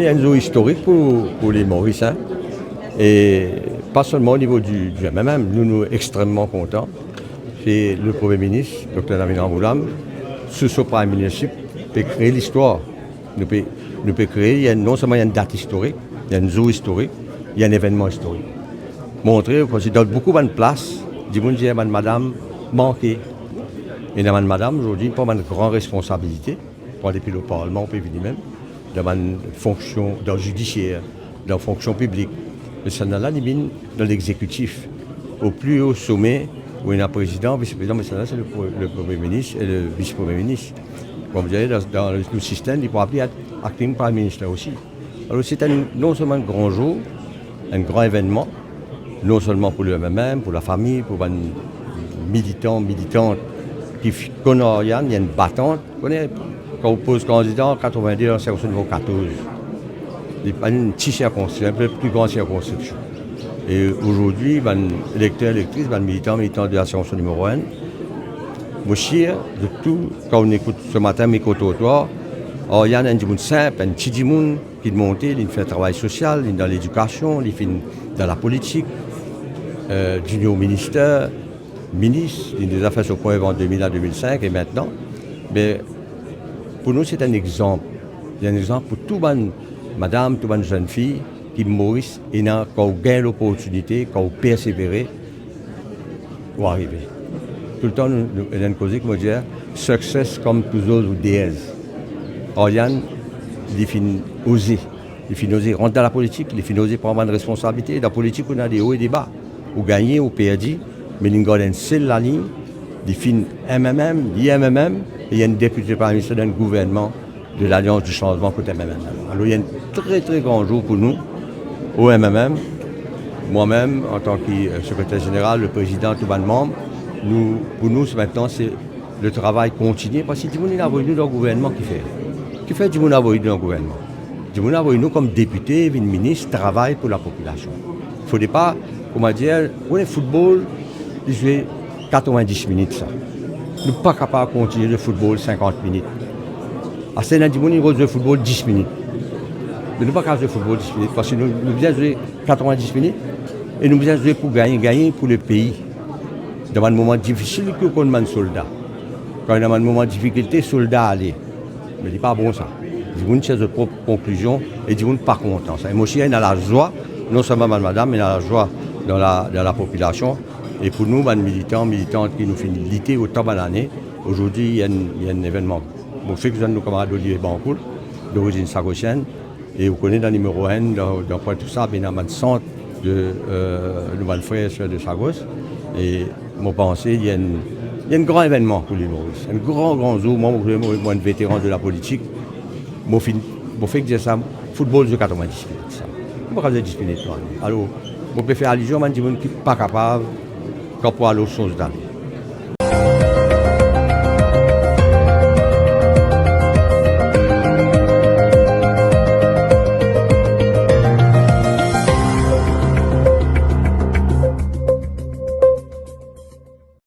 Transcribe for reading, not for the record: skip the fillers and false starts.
Il y a une zone historique pour les Mauriciens. Et pas seulement au niveau du MMM, nous sommes extrêmement contents. C'est le Premier ministre, Dr Namin Ramoulam, sous ce Prime Ministership, peut créer l'histoire. Nous pouvons créer, non seulement il y a une date historique, il y a une zone historique, il y a un événement historique. Montrer, parce qu'il y a beaucoup de place, du monde dit, madame, manqué. Et madame, aujourd'hui, pas une grande responsabilité, pour aller au Parlement, au pays même, dans une fonction, dans le judiciaire, dans la fonction publique. Mais ça là, dans l'exécutif, au plus haut sommet, où il y a un président, vice-président, mais ça là, c'est le Premier ministre et le vice-premier ministre. Comme vous savez, dans le système, il faut appeler acting prime minister aussi. Alors c'est non seulement un grand jour, un grand événement, non seulement pour le MMM, pour la famille, pour les militants, militantes qui connaissent, il y a une battante. Quand on pose candidat en 90, dans la circonscription numéro 14, il y a une petite circonscription, un peu plus grande circonscription. Et aujourd'hui, les électeurs, électrices, les militants de la circonscription numéro 1, je suis de tout, quand on écoute ce matin mes côtoirs, il y a un petit monde simple, un petit monde qui monte, il fait un travail social, il dans l'éducation, il fait dans la politique, junior ministère, ministre, il des affaires sur le point en 2000 à 2005 et maintenant. Mais pour nous, c'est un exemple. C'est un exemple pour tout le madame, toute une jeune fille qui Maurice, et quand on gagne l'opportunité, quand on persévère, pour arriver. Tout le temps, il y a une cause qui me dit success comme toujours ou déesse. Oriane, il fait oser. Il fait oser rentrer dans la politique, il fait oser prendre une responsabilité. Dans la politique, on a des hauts et des bas. Ou gagner, ou perdre. Mais il y a une seule ligne. Il fait MMM, IMMM, et il y a une députée parmi ministre d'un gouvernement de l'Alliance du changement côté MMM. Alors il y a un très très grand jour pour nous, au MMM. Moi-même, en tant que secrétaire général, le président, tout le monde, pour nous, maintenant, c'est le travail continu. Parce que tout le monde a envoyé nous dans le gouvernement qui fait. Qui fait du monde envoyé dans le gouvernement. Du monde envoyé nous comme député, ministre, travail pour la population. Il ne faudrait pas, comment dire, pour le football, il joue 90 minutes. Ça. Nous ne sommes pas capables de continuer le football 50 minutes. À ce moment-là, il joue le football 10 minutes. Mais nous ne sommes pas capables de jouer le football 10 minutes. Parce que nous devons jouer 90 minutes et nous devons jouer pour gagner pour le pays. Dans un moment difficile, qu'on demande soldat. Quand il y a un moment de difficulté, soldat aller. Mais ce n'est pas bon ça. Ils vont chercher leur propre conclusion et ils vont pas contents. Et moi aussi, il y a la joie, non seulement madame, mais il y a la joie dans la population. Et pour nous, les militants, militantes qui nous font lutter autant de l'année, aujourd'hui, il y a un événement. Bon, je sais que vous avez nos camarades Olivier Bancourt, d'origine sagotienne, et vous connaissez dans le numéro 1, dans tout ça, il y a un centre de Nouvelle Frère de Sagos. Et mon pensée, il y a un grand événement pour les Maurice. Un grand jour. Moi, un vétéran de la politique, je fais que dire ça, football de 90 minutes. Ça. Je ne peux pas dire 10 minutes. Alors, je peux faire allusion à des gens qui ne sont pas capables, quand pour aller aux choses d'aller.